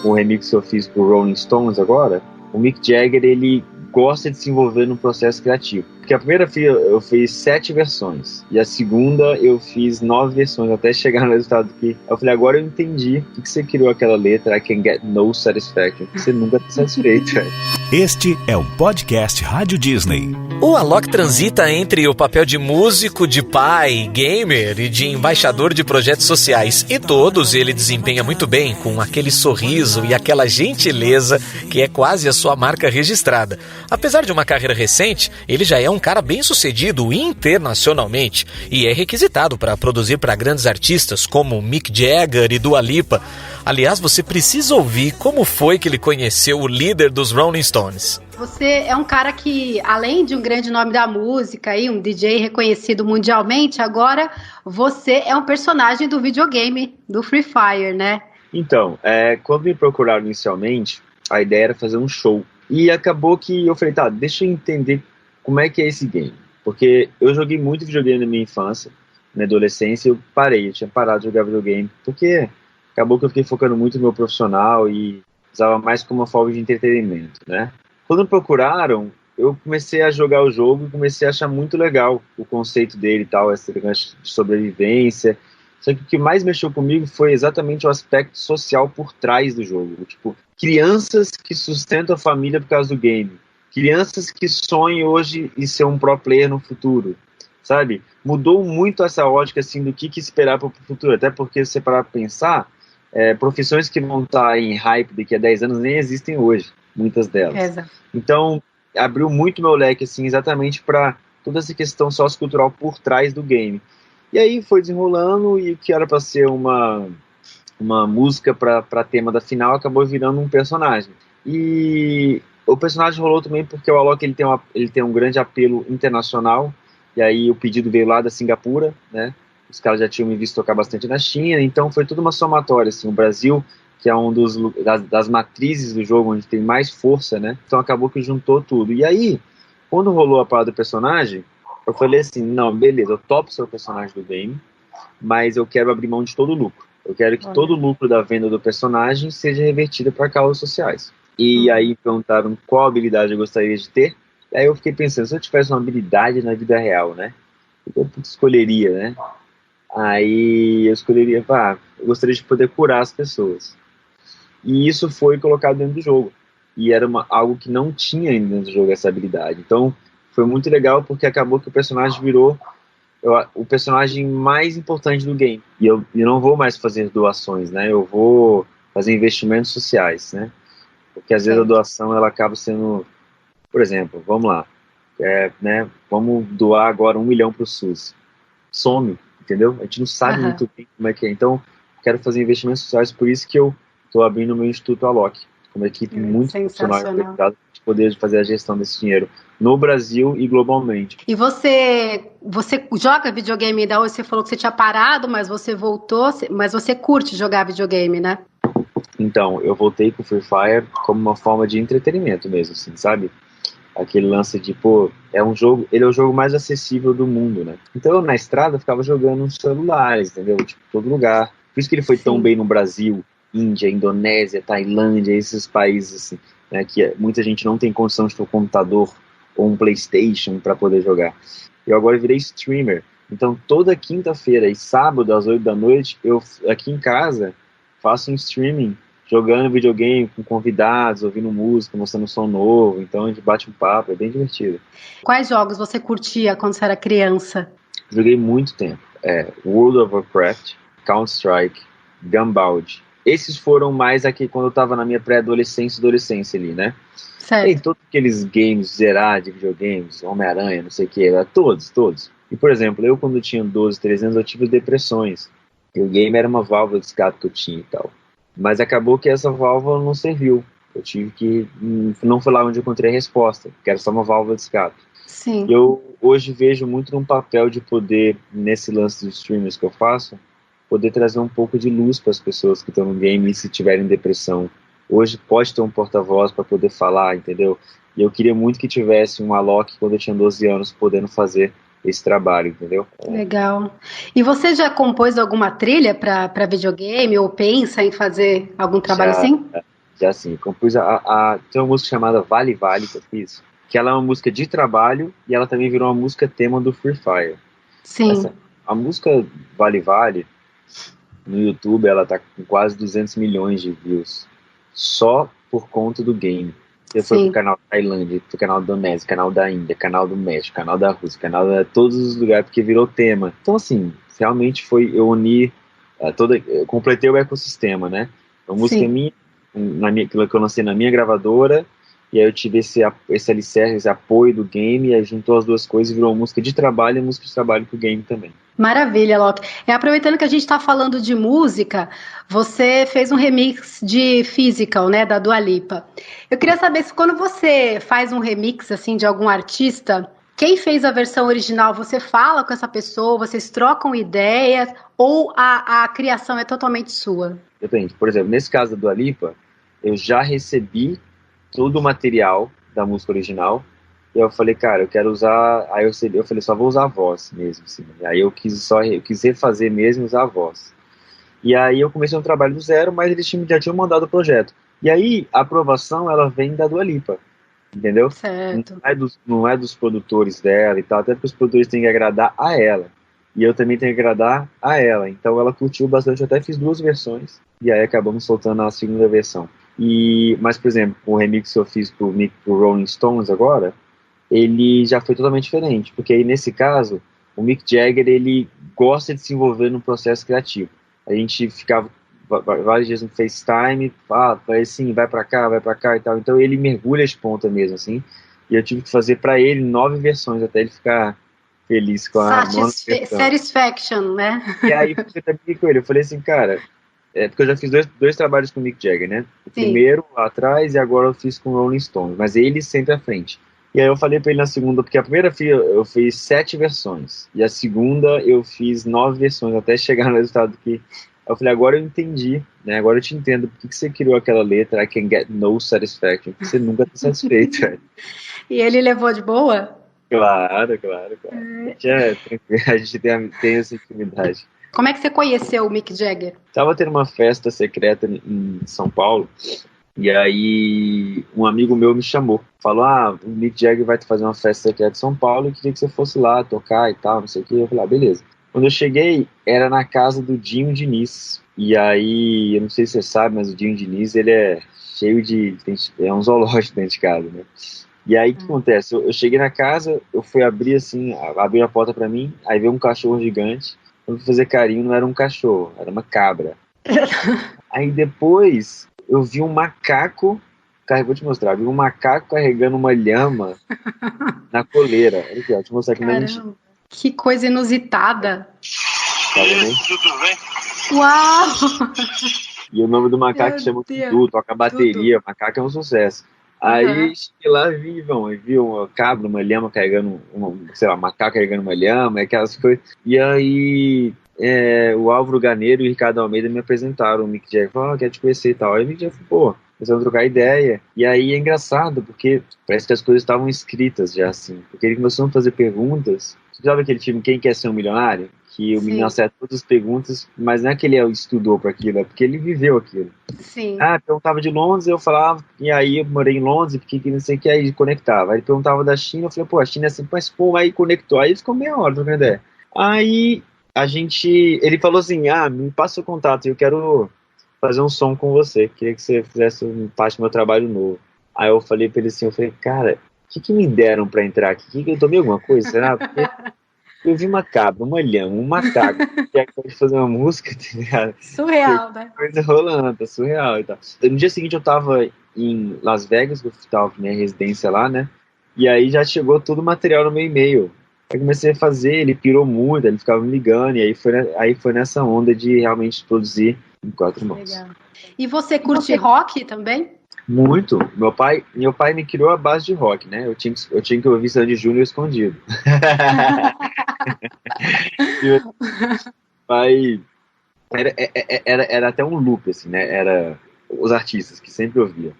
o remix que eu fiz pro Rolling Stones agora, o Mick Jagger, ele gosta de se envolver no processo criativo. Porque a primeira eu fiz 7 versões, e a segunda eu fiz 9 versões, até chegar no resultado que eu falei, agora eu entendi o que você criou aquela letra, I can get no satisfaction, você nunca tá satisfeito, velho. Este é o podcast Rádio Disney. O Alok transita entre o papel de músico, de pai, gamer e de embaixador de projetos sociais. E todos ele desempenha muito bem, com aquele sorriso e aquela gentileza que é quase a sua marca registrada. Apesar de uma carreira recente, ele já é um cara bem-sucedido internacionalmente e é requisitado para produzir para grandes artistas como Mick Jagger e Dua Lipa. Aliás, você precisa ouvir como foi que ele conheceu o líder dos Rolling Stones. Você é um cara que, além de um grande nome da música e um DJ reconhecido mundialmente, agora você é um personagem do videogame, do Free Fire, né? Então, quando me procuraram inicialmente, a ideia era fazer um show. E acabou que eu falei, tá, deixa eu entender como é que é esse game. Porque eu joguei muito videogame na minha infância, na adolescência, eu tinha parado de jogar videogame, porque acabou que eu fiquei focando muito no meu profissional e usava mais como uma forma de entretenimento, né? Quando me procuraram, eu comecei a jogar o jogo e comecei a achar muito legal o conceito dele e tal, essa negócio de sobrevivência. Só que o que mais mexeu comigo foi exatamente o aspecto social por trás do jogo. Tipo, crianças que sustentam a família por causa do game. Crianças que sonham hoje em ser um pro player no futuro, sabe? Mudou muito essa ótica, assim, do que esperar para o futuro. Até porque, se você parar para pensar, profissões que vão estar em hype daqui a 10 anos nem existem hoje, muitas delas. Exato. Então, abriu muito meu leque, assim, exatamente para toda essa questão sociocultural por trás do game. E aí foi desenrolando, e o que era para ser uma música para tema da final acabou virando um personagem. E o personagem rolou também porque o Alok ele tem um grande apelo internacional, e aí o pedido veio lá da Singapura, né? Os caras já tinham me visto tocar bastante na China, então foi tudo uma somatória, assim. O Brasil, que é um das matrizes do jogo, onde tem mais força, né? Então acabou que juntou tudo. E aí, quando rolou a parada do personagem, eu falei assim, não, beleza, eu topo ser o personagem do game, mas eu quero abrir mão de todo o lucro. Eu quero que todo o lucro da venda do personagem seja revertido para causas sociais. E aí perguntaram qual habilidade eu gostaria de ter. E aí eu fiquei pensando, se eu tivesse uma habilidade na vida real, né? O que eu escolheria, né? Aí eu escolheria, eu gostaria de poder curar as pessoas. E isso foi colocado dentro do jogo. E era algo que não tinha ainda dentro do jogo, essa habilidade. Então foi muito legal, porque acabou que o personagem virou o personagem mais importante do game. E eu não vou mais fazer doações, né? Eu vou fazer investimentos sociais, né? Porque às vezes a doação ela acaba sendo, por exemplo, vamos lá, né? Vamos doar agora 1 milhão para o SUS. Some, entendeu? A gente não sabe muito bem como é que é. Então, quero fazer investimentos sociais, por isso que eu estou abrindo o meu Instituto Alok, com uma equipe muito profissional para poder fazer a gestão desse dinheiro no Brasil e globalmente. E você joga videogame ainda hoje? Você falou que você tinha parado, mas você voltou, mas você curte jogar videogame, né? Então, eu voltei pro Free Fire como uma forma de entretenimento mesmo, assim, sabe? Aquele lance de, ele é o jogo mais acessível do mundo, né? Então, na estrada, eu ficava jogando nos celulares, entendeu? Tipo, todo lugar. Por isso que ele foi tão bem no Brasil, Índia, Indonésia, Tailândia, esses países, assim, né, que muita gente não tem condição de ter um computador ou um PlayStation para poder jogar. Eu agora virei streamer. Então, toda quinta-feira e sábado, às 8 da noite, eu, aqui em casa, faço um streaming, jogando videogame com convidados, ouvindo música, mostrando som novo. Então, a gente bate um papo, é bem divertido. Quais jogos você curtia quando você era criança? Joguei muito tempo. World of Warcraft, Counter-Strike, Gunbound. Esses foram mais aqui quando eu tava na minha pré-adolescência e adolescência ali, né? Certo. Tem todos aqueles games zerados de videogames, Homem-Aranha, não sei o que, todos. E, por exemplo, eu quando tinha 12, 13 anos, eu tive depressões. E o game era uma válvula de escape que eu tinha e tal. Mas acabou que essa válvula não serviu. Eu tive que... Não foi lá onde eu encontrei a resposta, que era só uma válvula de escape. Sim. Eu hoje vejo muito num papel de poder, nesse lance dos streamers que eu faço, poder trazer um pouco de luz para as pessoas que estão no game e se tiverem depressão. Hoje pode ter um porta-voz para poder falar, entendeu? E eu queria muito que tivesse um Alok quando eu tinha 12 anos podendo fazer esse trabalho, entendeu? Legal. E você já compôs alguma trilha para videogame ou pensa em fazer algum trabalho assim? Já assim, compus tem uma música chamada Vale Vale que eu fiz, que ela é uma música de trabalho e ela também virou uma música tema do Free Fire. Sim. A música Vale Vale, no YouTube, ela tá com quase 200 milhões de views, só por conta do game. Você foi pro canal da Tailândia, pro canal da Indonésia, canal da Índia, canal do México, canal da Rússia, canal de todos os lugares, porque virou tema. Então, assim, realmente eu uni, eu completei o ecossistema, né? A música minha, aquilo que eu lancei na minha gravadora, e aí eu tive esse alicerce, esse apoio do game, e aí juntou as duas coisas e virou uma música de trabalho e música de trabalho pro game também. Maravilha, Loki. Aproveitando que a gente está falando de música, você fez um remix de Physical, né, da Dua Lipa. Eu queria saber se quando você faz um remix assim de algum artista, quem fez a versão original, você fala com essa pessoa, vocês trocam ideias, ou a criação é totalmente sua? Depende. Por exemplo, nesse caso da Dua Lipa, eu já recebi todo o material da música original. E eu falei, cara, eu quero usar... Aí eu falei, só vou usar a voz mesmo, assim. Aí eu quis refazer mesmo, usar a voz. E aí eu comecei um trabalho do zero, mas eles já tinham mandado o projeto. E aí, a aprovação, ela vem da Dua Lipa, entendeu? Certo. Não é dos produtores dela e tal, até porque os produtores têm que agradar a ela. E eu também tenho que agradar a ela. Então ela curtiu bastante, eu até fiz 2 versões. E aí acabamos soltando a segunda versão. Mas, por exemplo, o remix que eu fiz pro Rolling Stones agora, ele já foi totalmente diferente, porque aí nesse caso, o Mick Jagger, ele gosta de se envolver no processo criativo. A gente ficava vários dias no FaceTime, vai assim, vai pra cá e tal, então ele mergulha de ponta mesmo, assim, e eu tive que fazer pra ele 9 versões, até ele ficar feliz com a Satisfaction, né? E aí eu também com ele, eu falei assim, cara, porque eu já fiz dois trabalhos com o Mick Jagger, né? O primeiro lá atrás e agora eu fiz com o Rolling Stones, mas ele sempre à frente. E aí eu falei pra ele na segunda, porque a primeira eu fiz 7 versões, e a segunda eu fiz 9 versões, até chegar no resultado que... Eu falei, agora eu entendi, né? Agora eu te entendo por que você criou aquela letra, I can get no satisfaction, porque você nunca tá satisfeito, velho. E ele levou de boa? Claro. A gente tem essa intimidade. Como é que você conheceu o Mick Jagger? Tava tendo uma festa secreta em São Paulo, e aí um amigo meu me chamou, falou, o Mick Jagger vai fazer uma festa secreta em São Paulo, eu queria que você fosse lá tocar e tal, não sei o que. Eu falei, beleza. Quando eu cheguei, era na casa do Dinho Diniz, e aí, eu não sei se você sabe, mas o Dinho Diniz, ele é cheio é um zoológico dentro de casa, né? E aí, o que acontece? Eu cheguei na casa, eu fui abrir assim, abri a porta pra mim, aí veio um cachorro gigante, quando eu fui fazer carinho, não era um cachorro, era uma cabra. Aí depois... eu vi um macaco, vou te mostrar, vi um macaco carregando uma lhama na coleira. Olha aqui, ó, vou te mostrar aqui na lente. Que coisa inusitada. Tá vendo? Tudo bem? Uau! E o nome do macaco chama Dudu, toca bateria, o macaco é um sucesso. Aí cheguei lá e vi uma cabra, uma lhama carregando, um macaco carregando uma lhama, aquelas coisas. E aí... o Álvaro Ganeiro e o Ricardo Almeida me apresentaram, o Mick Jagger falou, quero te conhecer e tal. Aí o Mick Jagger falou, pô, começamos a trocar ideia. E aí é engraçado, porque parece que as coisas estavam escritas já assim, porque ele começou a fazer perguntas. Você sabe aquele filme Quem Quer Ser um Milionário? Que o menino acerta todas as perguntas, mas não é que ele estudou para aquilo, é porque ele viveu aquilo. Sim. Perguntava de Londres, eu falava, e aí eu morei em Londres, porque não sei o que, aí conectava. Aí ele perguntava da China, eu falei, pô, a China é assim, mas pô, aí conectou. Aí ficou meia hora trocando ideia. Aí ele falou assim, me passa o contato, eu quero fazer um som com você, queria que você fizesse parte do meu trabalho novo. Aí eu falei pra ele assim, cara, o que me deram pra entrar aqui? Eu tomei alguma coisa, será? Porque eu vi uma cabra, uma lhama, um macaco, que acabou de fazer uma música, tá ligado? Surreal, né? Coisa rolando, tá surreal e tal. No dia seguinte eu tava em Las Vegas, eu tava na minha residência lá, né? E aí já chegou todo o material no meu e-mail. Aí comecei a fazer, ele pirou muito, ele ficava me ligando, e aí foi nessa onda de realmente produzir em 4 mãos. Legal. E você curte rock também? Muito. Meu pai me criou a base de rock, né? Eu tinha que ouvir Sandy Júnior escondido. Pai, era até um loop, assim, né? Era os artistas que sempre ouvia.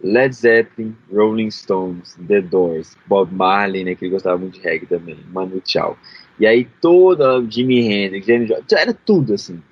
Led Zeppelin, Rolling Stones, The Doors, Bob Marley, né, que ele gostava muito de reggae também, Manu Chao. E aí toda Jimi Hendrix, James Joyce, era tudo assim.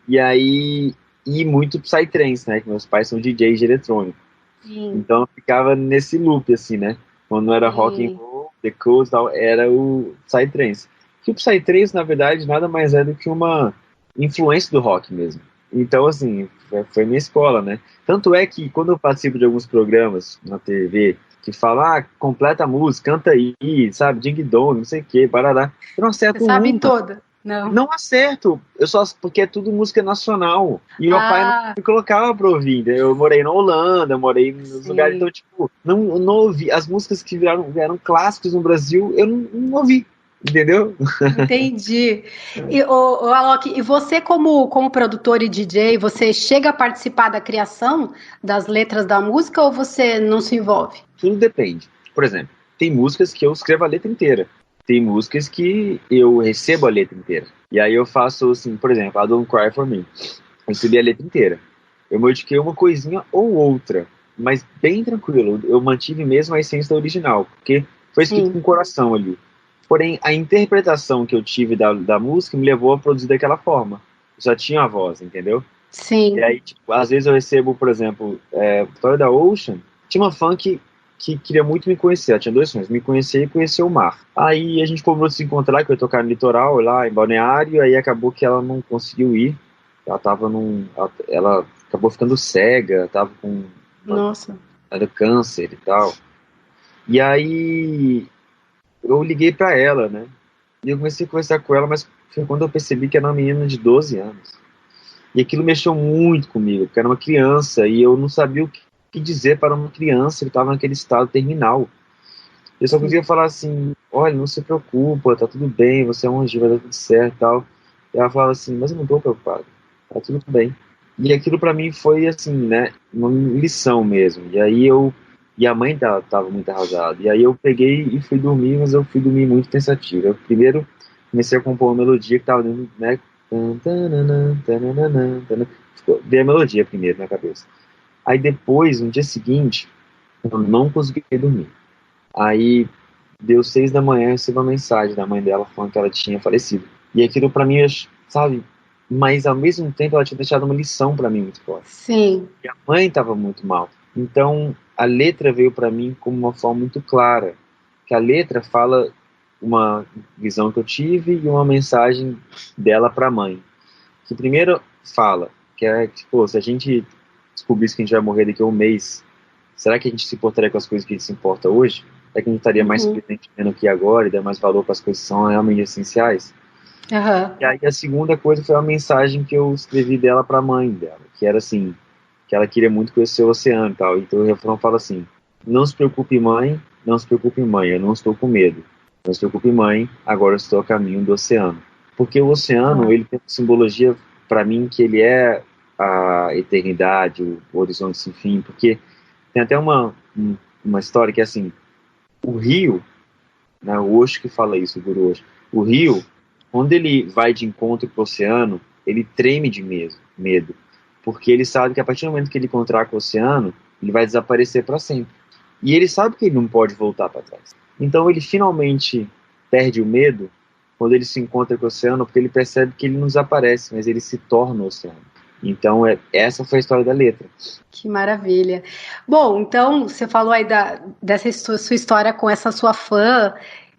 E aí e muito Psytrance, né? Que meus pais são DJs de eletrônico. Sim. Então eu ficava nesse loop, assim, né? Quando não era rock and roll, The Coast e tal, era o Psytrance. Que o Psytrance, na verdade, nada mais é do que uma influência do rock mesmo. Então, assim, foi minha escola, né? Tanto é que quando eu participo de alguns programas na TV que falam, completa a música, canta aí, sabe? Ding dong, não sei o que, parará. Eu não acerto Você sabe uma. toda. Não acerto, porque é tudo música nacional. E meu pai não me colocava pra ouvir. Eu morei na Holanda, eu morei nos lugares, então, tipo, não ouvi. As músicas que vieram clássicos no Brasil, eu não ouvi. Entendeu? Entendi. E, Alok, e você como produtor e DJ, você chega a participar da criação das letras da música ou você não se envolve? Tudo depende. Por exemplo, tem músicas que eu escrevo a letra inteira. Tem músicas que eu recebo a letra inteira. E aí eu faço assim, por exemplo, a Don't Cry For Me. Eu recebi a letra inteira. Eu modifiquei uma coisinha ou outra, mas bem tranquilo. Eu mantive mesmo a essência da original, porque foi escrito com coração ali. Porém, a interpretação que eu tive da música me levou a produzir daquela forma. Eu só tinha a voz, entendeu? Sim. E aí, tipo, às vezes eu recebo, por exemplo, Vitória da Ocean. Tinha uma fã que queria muito me conhecer. Ela tinha 2 sonhos, me conhecer e conhecer o mar. Aí a gente combinou de se encontrar, que eu ia tocar no litoral, lá em Balneário, aí acabou que ela não conseguiu ir. Ela tava ela acabou ficando cega, tava com... Nossa. Era câncer e tal. E aí eu liguei pra ela, né? E eu comecei a conversar com ela, mas foi quando eu percebi que era uma menina de 12 anos. E aquilo mexeu muito comigo, porque era uma criança e eu não sabia o que dizer para uma criança que estava naquele estado terminal. Eu só conseguia falar assim, olha, não se preocupa, tá tudo bem, você é um anjo, vai dar tudo certo e tal. E ela falava assim, mas eu não tô preocupado, tá tudo bem. E aquilo para mim foi assim, né, uma lição mesmo. E aí e a mãe tava muito arrasada. E aí eu peguei e fui dormir, mas eu fui dormir muito pensativo. Eu primeiro comecei a compor uma melodia que tava dentro, né, veio a melodia primeiro na cabeça. Aí depois, no dia seguinte, eu não consegui dormir. Aí deu 6 da manhã, eu recebi uma mensagem da mãe dela falando que ela tinha falecido. E aquilo pra mim, sabe, mas ao mesmo tempo ela tinha deixado uma lição pra mim muito forte. Sim. E a mãe tava muito mal. Então a letra veio pra mim como uma forma muito clara. Que a letra fala uma visão que eu tive e uma mensagem dela pra mãe. Que primeiro fala que tipo, se a gente descobrisse que a gente vai morrer daqui a um mês, será que a gente se importaria com as coisas que a gente se importa hoje? Será que a gente estaria mais presente no que agora e dar mais valor para as coisas que são realmente essenciais? E aí a segunda coisa foi a mensagem que eu escrevi dela para a mãe dela, que era assim, que ela queria muito conhecer o oceano e tal. Então o refrão fala assim, não se preocupe mãe, não se preocupe mãe, eu não estou com medo. Não se preocupe mãe, agora eu estou a caminho do oceano. Porque o oceano, ele tem uma simbologia para mim que ele é a eternidade, o horizonte sem fim, porque tem até uma história que é assim, o rio, né, o Osho que fala isso, o Guru Osho, o rio, quando ele vai de encontro com o oceano, ele treme de medo, porque ele sabe que a partir do momento que ele encontrar com o oceano, ele vai desaparecer para sempre. E ele sabe que ele não pode voltar para trás. Então ele finalmente perde o medo quando ele se encontra com o oceano, porque ele percebe que ele não desaparece, mas ele se torna o oceano. Então, essa foi a história da letra. Que maravilha. Bom, então, você falou aí dessa sua história com essa sua fã,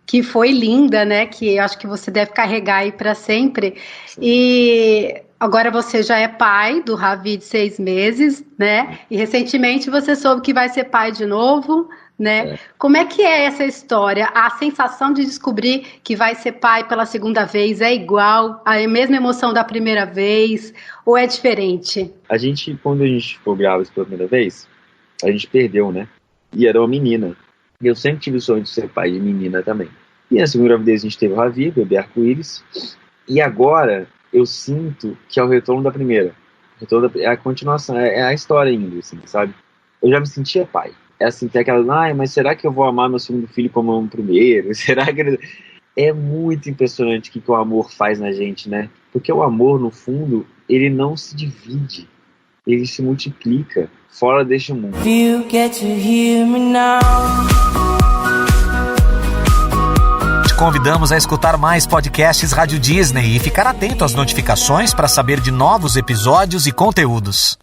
que foi linda, né? Que eu acho que você deve carregar aí para sempre. Sim. E agora você já é pai do Ravi de 6 meses, né? E recentemente você soube que vai ser pai de novo, né? Como é que é essa história? A sensação de descobrir que vai ser pai pela segunda vez é igual? A mesma emoção da primeira vez? Ou é diferente? Quando a gente ficou grávida pela primeira vez, a gente perdeu, né? E era uma menina. E eu sempre tive o sonho de ser pai de menina também. E na segunda gravidez a gente teve o Ravi, bebê arco-íris. E agora eu sinto que é o retorno da primeira. É a continuação, é a história ainda, assim, sabe? Eu já me sentia pai. É assim, tem aquela, mas será que eu vou amar meu segundo filho como eu amo o primeiro? Será que... É muito impressionante o que o amor faz na gente, né? Porque o amor, no fundo, ele não se divide. Ele se multiplica fora deste mundo. To te convidamos a escutar mais podcasts Rádio Disney e ficar atento às notificações para saber de novos episódios e conteúdos.